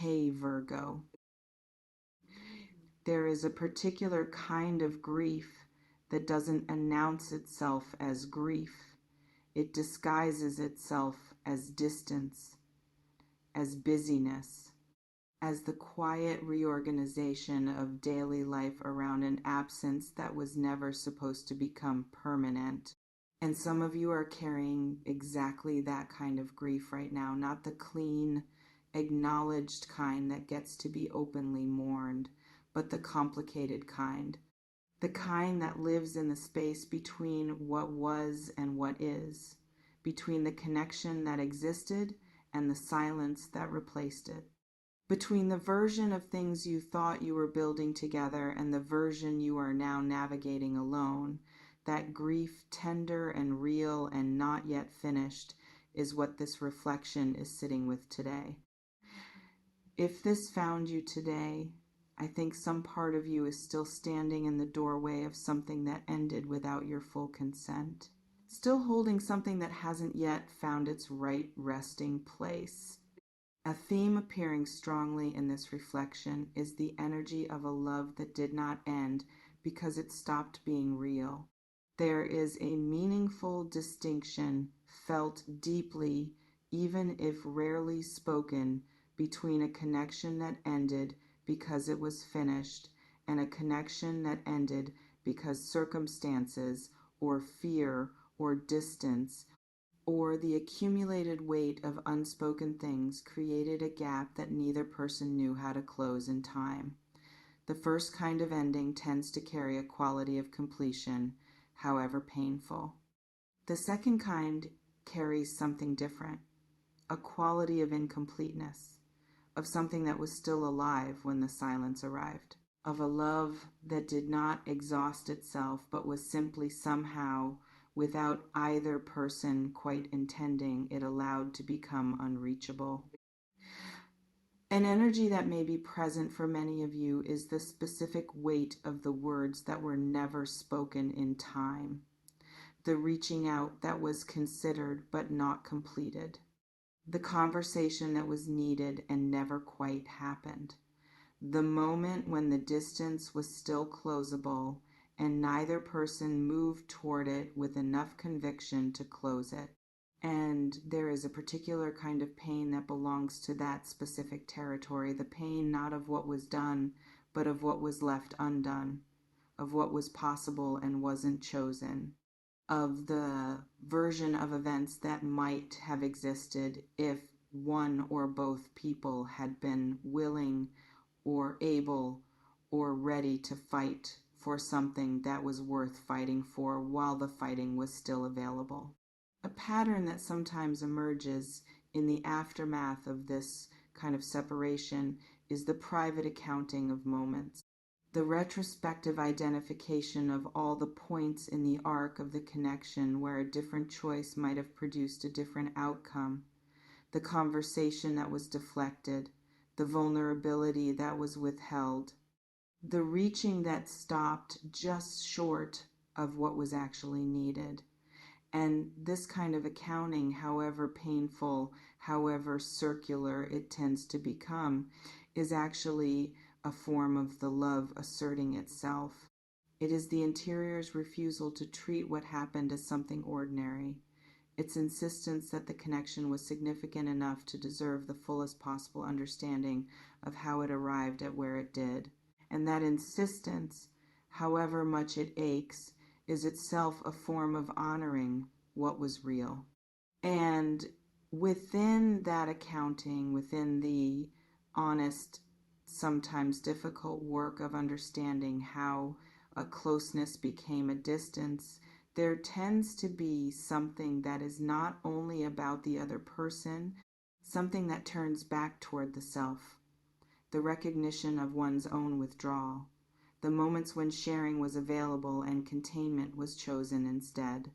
Hey, Virgo. There is a particular kind of grief that doesn't announce itself as grief. It disguises itself as distance, as busyness, as the quiet reorganization of daily life around an absence that was never supposed to become permanent. And some of you are carrying exactly that kind of grief right now, not the clean, acknowledged kind that gets to be openly mourned, but the complicated kind. The kind that lives in the space between what was and what is, between the connection that existed and the silence that replaced it, between the version of things you thought you were building together and the version you are now navigating alone. That grief, tender and real and not yet finished, is what this reflection is sitting with today. If this found you today, I think some part of you is still standing in the doorway of something that ended without your full consent, still holding something that hasn't yet found its right resting place. A theme appearing strongly in this reflection is the energy of a love that did not end because it stopped being real. There is a meaningful distinction felt deeply, even if rarely spoken, between a connection that ended because it was finished and a connection that ended because circumstances or fear or distance or the accumulated weight of unspoken things created a gap that neither person knew how to close in time. The first kind of ending tends to carry a quality of completion, however painful. The second kind carries something different, a quality of incompleteness, of something that was still alive when the silence arrived, of a love that did not exhaust itself but was simply somehow, without either person quite intending it, allowed to become unreachable. An energy that may be present for many of you is the specific weight of the words that were never spoken in time, the reaching out that was considered but not completed, the conversation that was needed and never quite happened, the moment when the distance was still closable and neither person moved toward it with enough conviction to close it. And there is a particular kind of pain that belongs to that specific territory, the pain not of what was done, but of what was left undone, of what was possible and wasn't chosen, of the version of events that might have existed if one or both people had been willing or able or ready to fight for something that was worth fighting for while the fighting was still available. A pattern that sometimes emerges in the aftermath of this kind of separation is the private accounting of moments, the retrospective identification of all the points in the arc of the connection where a different choice might have produced a different outcome, the conversation that was deflected, the vulnerability that was withheld, the reaching that stopped just short of what was actually needed. And this kind of accounting, however painful, however circular it tends to become, is actually a form of the love asserting itself. It is the interior's refusal to treat what happened as something ordinary, its insistence that the connection was significant enough to deserve the fullest possible understanding of how it arrived at where it did. And that insistence, however much it aches, is itself a form of honoring what was real. And within that accounting, within the honest, sometimes difficult work of understanding how a closeness became a distance, there tends to be something that is not only about the other person, something that turns back toward the self, the recognition of one's own withdrawal, the moments when sharing was available and containment was chosen instead.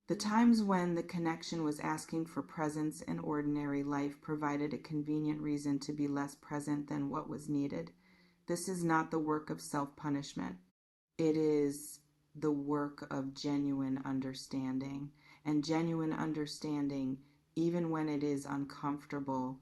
The times when the connection was asking for presence in ordinary life provided a convenient reason to be less present than what was needed. This is not the work of self-punishment. It is the work of genuine understanding. And genuine understanding, even when it is uncomfortable,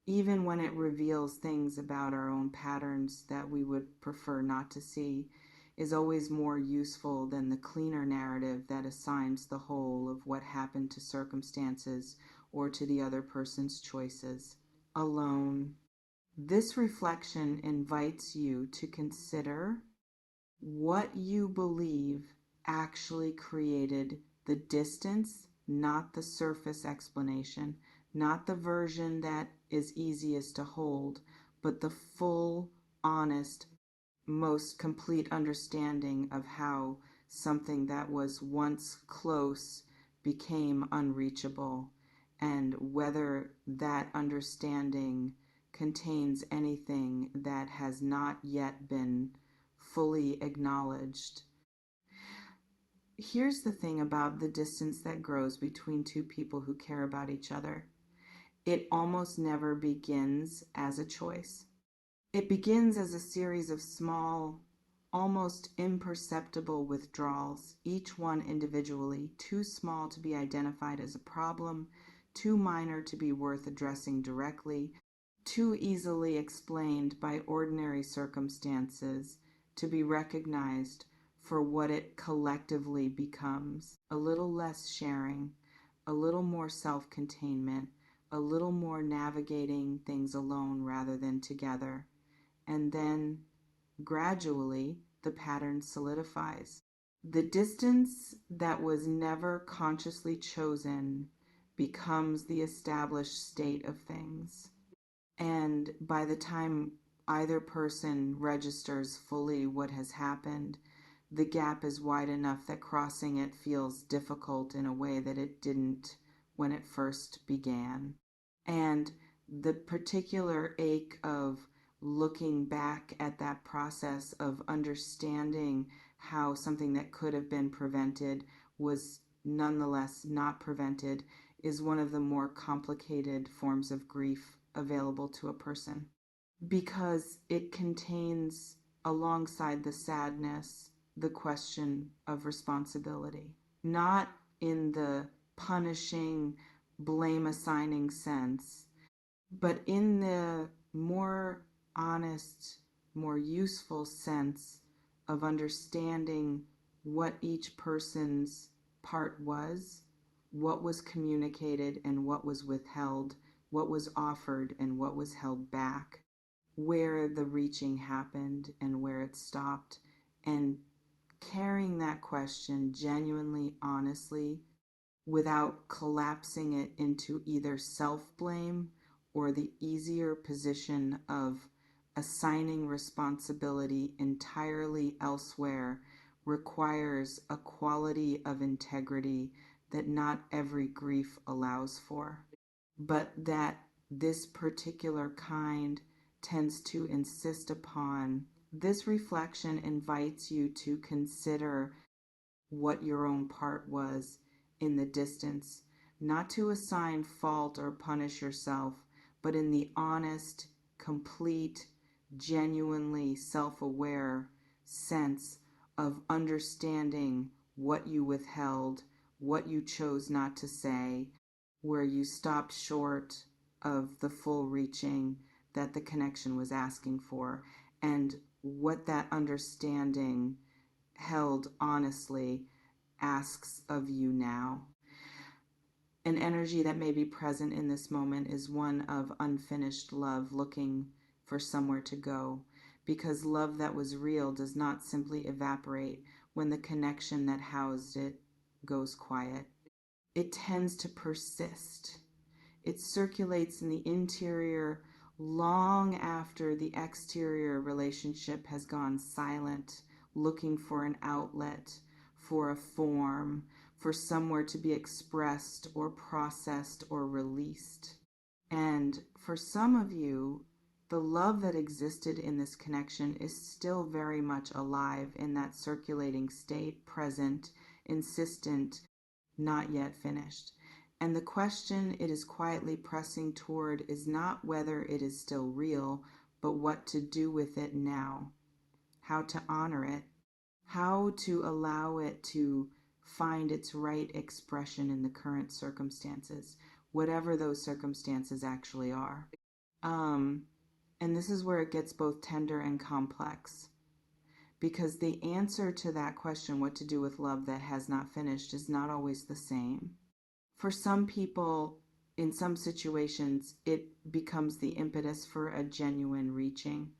even when it reveals things about our own patterns that we would prefer not to see, is always more useful than the cleaner narrative that assigns the whole of what happened to circumstances or to the other person's choices. Alone. This reflection invites you to consider what you believe actually created the distance, not the surface explanation, not the version that is easiest to hold, but the full, honest, most complete understanding of how something that was once close became unreachable, and whether that understanding contains anything that has not yet been fully acknowledged. Here's the thing about the distance that grows between two people who care about each other. It almost never begins as a choice. It begins as a series of small, almost imperceptible withdrawals, each one individually, too small to be identified as a problem, too minor to be worth addressing directly, too easily explained by ordinary circumstances to be recognized for what it collectively becomes. A little less sharing, a little more self-containment, a little more navigating things alone rather than together. And then, gradually, the pattern solidifies. The distance that was never consciously chosen becomes the established state of things. And by the time either person registers fully what has happened, the gap is wide enough that crossing it feels difficult in a way that it didn't when it first began. And the particular ache of looking back at that process of understanding how something that could have been prevented was nonetheless not prevented is one of the more complicated forms of grief available to a person, because it contains, alongside the sadness, the question of responsibility. Not in the punishing, blame assigning sense, but in the more honest, more useful sense of understanding what each person's part was, what was communicated and what was withheld, what was offered and what was held back, where the reaching happened and where it stopped, and carrying that question genuinely, honestly, without collapsing it into either self-blame or the easier position of assigning responsibility entirely elsewhere, requires a quality of integrity that not every grief allows for, but that this particular kind tends to insist upon. This reflection invites you to consider what your own part was in the distance, not to assign fault or punish yourself, but in the honest, complete, genuinely self-aware sense of understanding what you withheld, what you chose not to say, where you stopped short of the full reaching that the connection was asking for, and what that understanding held honestly asks of you now. An energy that may be present in this moment is one of unfinished love looking for somewhere to go, because love that was real does not simply evaporate when the connection that housed it goes quiet. It tends to persist. It circulates in the interior long after the exterior relationship has gone silent, looking for an outlet, for a form, for somewhere to be expressed or processed or released. And for some of you, the love that existed in this connection is still very much alive in that circulating state, present, insistent, not yet finished. And the question it is quietly pressing toward is not whether it is still real, but what to do with it now, how to honor it, how to allow it to find its right expression in the current circumstances, whatever those circumstances actually are. And this is where it gets both tender and complex, because the answer to that question, what to do with love that has not finished, is not always the same. For some people, in some situations, it becomes the impetus for a genuine reaching,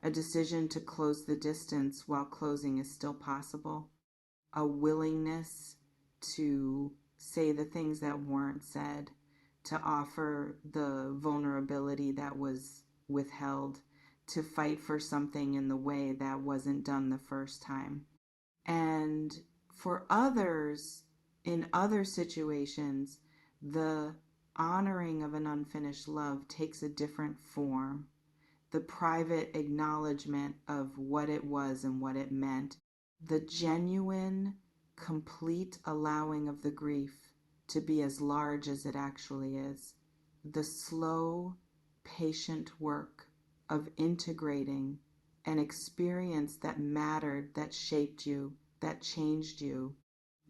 a decision to close the distance while closing is still possible, a willingness to say the things that weren't said, to offer the vulnerability that was withheld, to fight for something in the way that wasn't done the first time. And for others, in other situations, the honoring of an unfinished love takes a different form. The private acknowledgement of what it was and what it meant, the genuine, complete allowing of the grief to be as large as it actually is, the slow, patient work of integrating an experience that mattered, that shaped you, that changed you,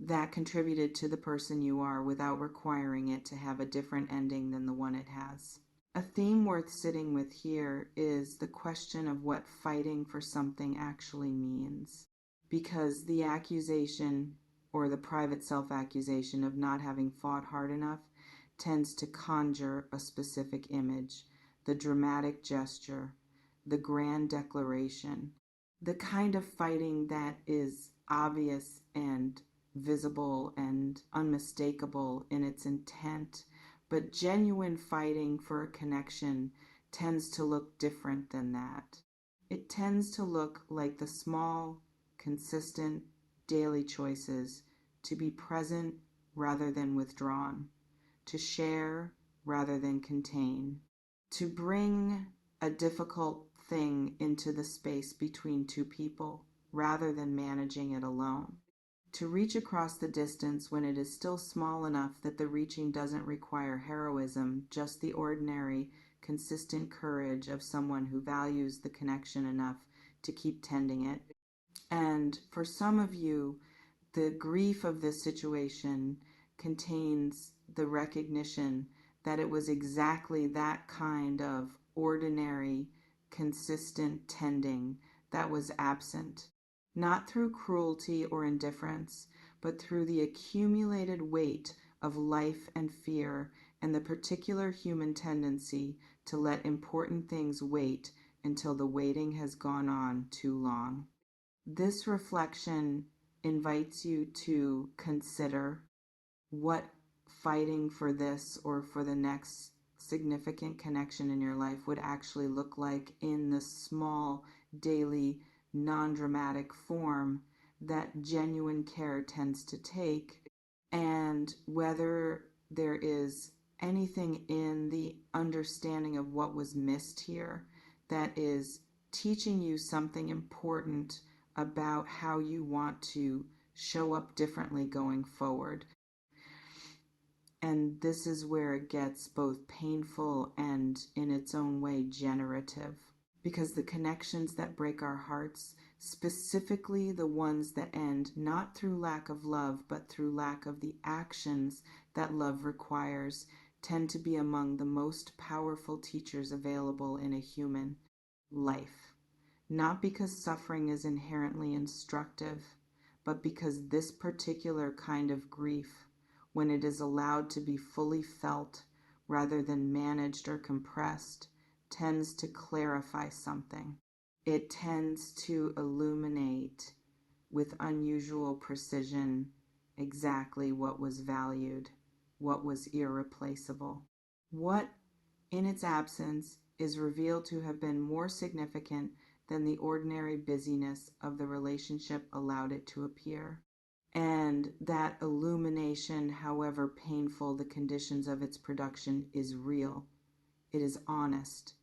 that contributed to the person you are without requiring it to have a different ending than the one it has. A theme worth sitting with here is the question of what fighting for something actually means. Because the accusation, or the private self-accusation of not having fought hard enough, tends to conjure a specific image, the dramatic gesture, the grand declaration, the kind of fighting that is obvious and visible and unmistakable in its intent, but genuine fighting for a connection tends to look different than that. It tends to look like the small, consistent, daily choices to be present rather than withdrawn, to share rather than contain, to bring a difficult thing into the space between two people rather than managing it alone, to reach across the distance when it is still small enough that the reaching doesn't require heroism, just the ordinary, consistent courage of someone who values the connection enough to keep tending it. And for some of you, the grief of this situation contains the recognition that it was exactly that kind of ordinary, consistent tending that was absent, not through cruelty or indifference, but through the accumulated weight of life and fear and the particular human tendency to let important things wait until the waiting has gone on too long. This reflection invites you to consider what fighting for this or for the next significant connection in your life would actually look like in the small, daily, non-dramatic form that genuine care tends to take, and whether there is anything in the understanding of what was missed here that is teaching you something important about how you want to show up differently going forward. And this is where it gets both painful and, in its own way, generative. Because the connections that break our hearts, specifically the ones that end not through lack of love, but through lack of the actions that love requires, tend to be among the most powerful teachers available in a human life. Not because suffering is inherently instructive, but because this particular kind of grief, when it is allowed to be fully felt rather than managed or compressed, tends to clarify something. It tends to illuminate with unusual precision exactly what was valued, what was irreplaceable, what in its absence is revealed to have been more significant than the ordinary busyness of the relationship allowed it to appear. And that illumination, however painful the conditions of its production, is real. It is honest.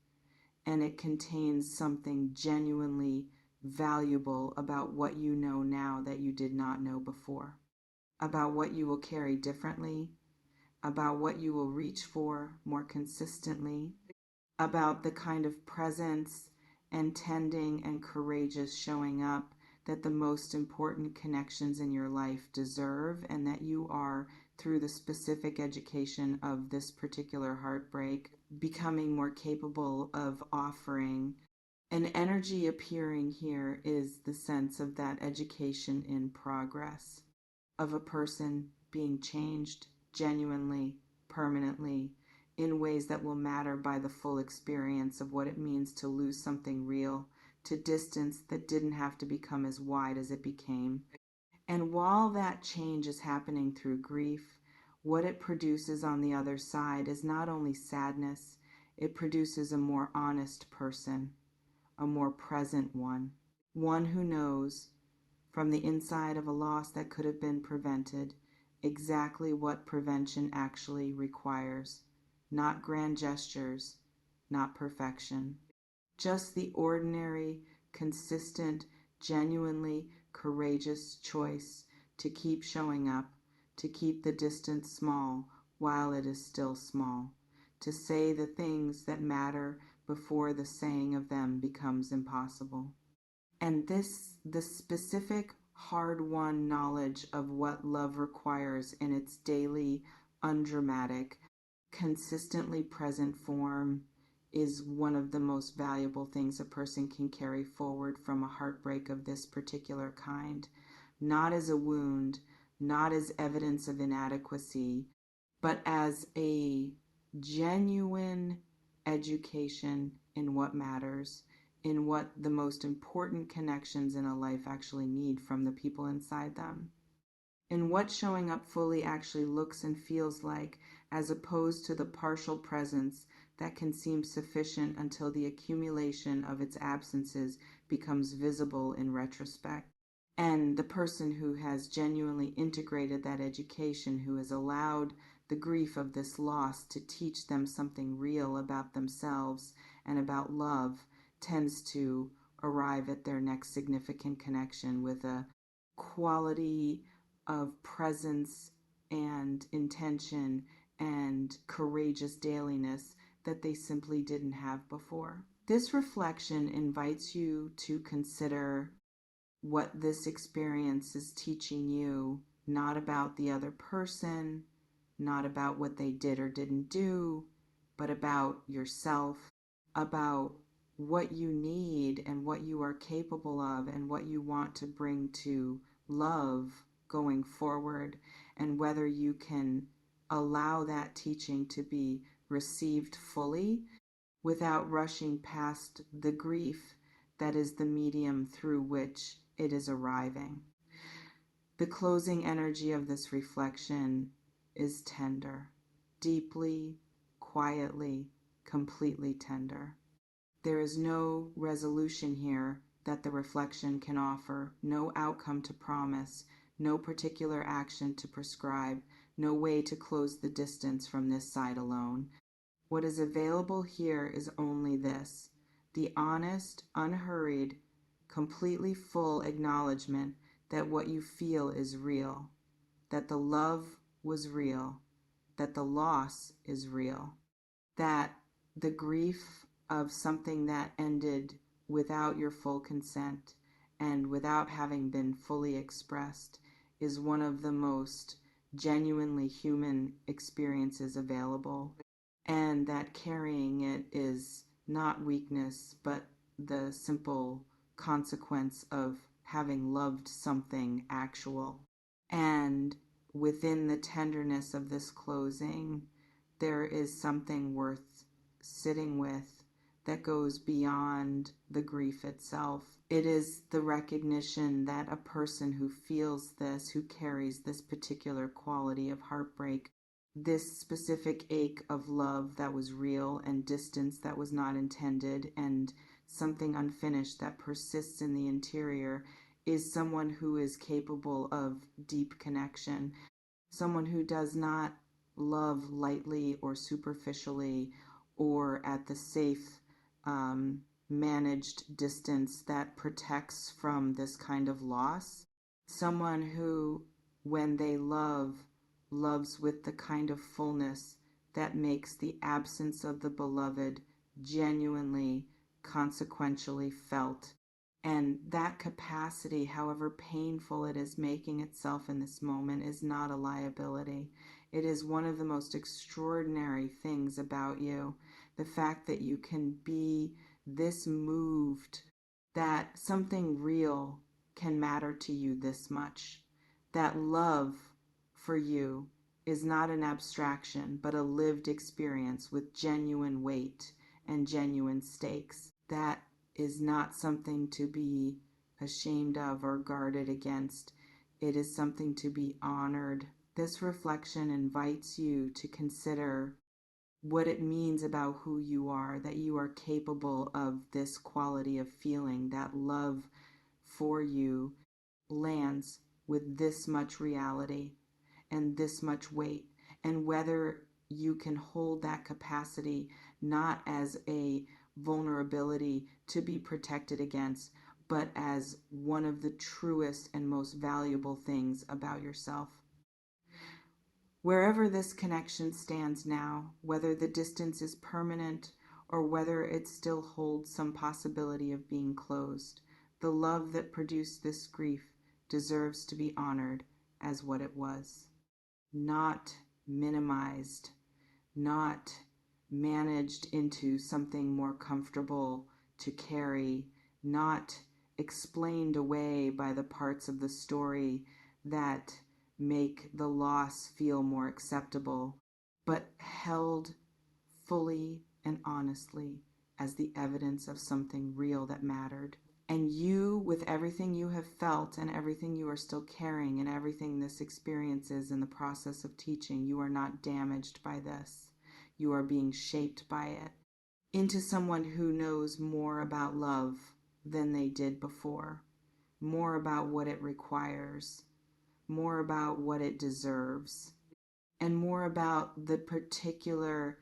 And it contains something genuinely valuable about what you know now that you did not know before, about what you will carry differently, about what you will reach for more consistently, about the kind of presence and tending and courageous showing up that the most important connections in your life deserve, and that you are, through the specific education of this particular heartbreak, becoming more capable of offering. An energy appearing here is the sense of that education in progress, of a person being changed genuinely, permanently, in ways that will matter by the full experience of what it means to lose something real, to distance that didn't have to become as wide as it became. And while that change is happening through grief, what it produces on the other side is not only sadness, it produces a more honest person, a more present one who knows, from the inside of a loss that could have been prevented, exactly what prevention actually requires. Not grand gestures, not perfection. Just the ordinary, consistent, genuinely courageous choice to keep showing up, to keep the distance small while it is still small, to say the things that matter before the saying of them becomes impossible. And the specific hard-won knowledge of what love requires in its daily, undramatic, consistently present form is one of the most valuable things a person can carry forward from a heartbreak of this particular kind. Not as a wound, not as evidence of inadequacy, but as a genuine education in what matters, in what the most important connections in a life actually need from the people inside them, in what showing up fully actually looks and feels like, as opposed to the partial presence that can seem sufficient until the accumulation of its absences becomes visible in retrospect. And the person who has genuinely integrated that education, who has allowed the grief of this loss to teach them something real about themselves and about love, tends to arrive at their next significant connection with a quality of presence and intention and courageous dailiness that they simply didn't have before. This reflection invites you to consider what this experience is teaching you, not about the other person, not about what they did or didn't do, but about yourself, about what you need and what you are capable of and what you want to bring to love going forward, and whether you can allow that teaching to be received fully without rushing past the grief that is the medium through which it is arriving. The closing energy of this reflection is tender, deeply, quietly, completely tender. There is no resolution here that the reflection can offer, no outcome to promise, no particular action to prescribe, no way to close the distance from this side alone. What is available here is only this: the honest, unhurried, completely full acknowledgement that what you feel is real, that the love was real, that the loss is real, that the grief of something that ended without your full consent and without having been fully expressed is one of the most genuinely human experiences available, and that carrying it is not weakness, but the simple consequence of having loved something actual. And within the tenderness of this closing, there is something worth sitting with that goes beyond the grief itself. It is the recognition that a person who feels this, who carries this particular quality of heartbreak, this specific ache of love that was real and distance that was not intended and something unfinished that persists in the interior, is someone who is capable of deep connection, someone who does not love lightly or superficially or at the safe, managed distance that protects from this kind of loss. Someone who, when they love, loves with the kind of fullness that makes the absence of the beloved genuinely, consequentially felt. And that capacity, however painful it is making itself in this moment, is not a liability. It is one of the most extraordinary things about you, The fact that you can be this moved, that something real can matter to you this much, that love for you is not an abstraction, but a lived experience with genuine weight and genuine stakes. That is not something to be ashamed of or guarded against. It is something to be honored. This reflection invites you to consider what it means about who you are, that you are capable of this quality of feeling, that love for you lands with this much reality and this much weight, and whether you can hold that capacity not as a vulnerability to be protected against, but as one of the truest and most valuable things about yourself. Wherever this connection stands now, whether the distance is permanent or whether it still holds some possibility of being closed, the love that produced this grief deserves to be honored as what it was. Not minimized, not managed into something more comfortable to carry, not explained away by the parts of the story that make the loss feel more acceptable, but held fully and honestly as the evidence of something real that mattered. And you, with everything you have felt and everything you are still carrying and everything this experience is in the process of teaching, you are not damaged by this. You are being shaped by it into someone who knows more about love than they did before, more about what it requires, more about what it deserves, and more about the particular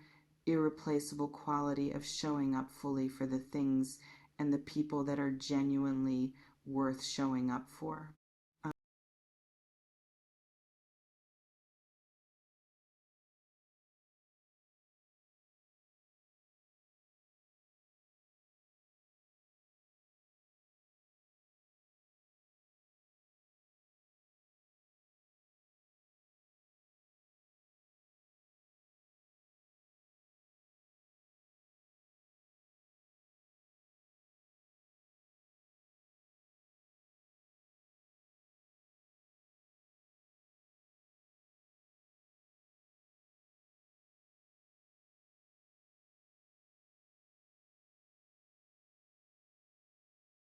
irreplaceable quality of showing up fully for the things and the people that are genuinely worth showing up for.